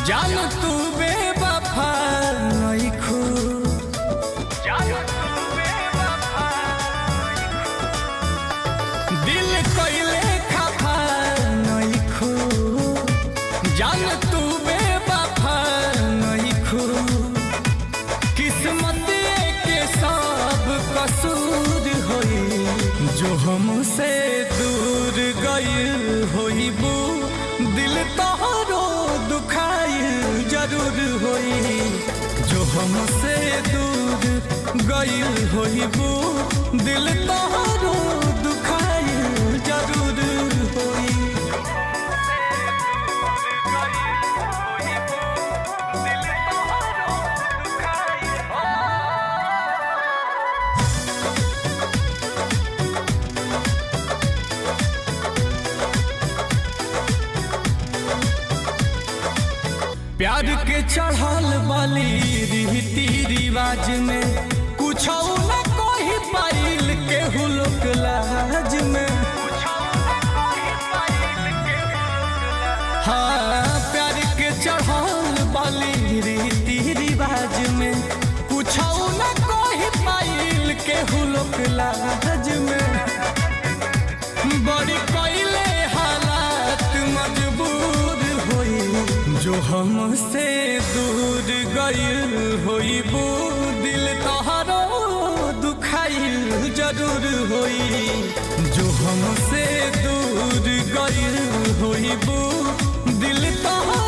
जान तू बेवफा नइखू, दिल कइले खफा नइखू, जान तू बेवफा नइखू। किस्मत के सब कसूर होई, जो हमसे दूर गइल होइबू, दिल तोहरो दुखाइल जरूर होई। जो हमसे दूर गइल होइबू, दिल तोहरो दुखाइल जरूर होई। प्यार के चढ़ल बाली रीति रिवाज में, कुछ न कोई पाइल के हुलक लाज में। हाँ, प्यार के चढ़ल बाली रीति रिवाज में, कुछ न कोई पाइल के हुलक लाज में। बड़ी कइले हालात मजबूर होई, जो हमसे दूर गइल होइबू, दिल तोहरो दुखाइल जरूर होई। जो हमसे दूर गइल होइबू, दिल तोहरो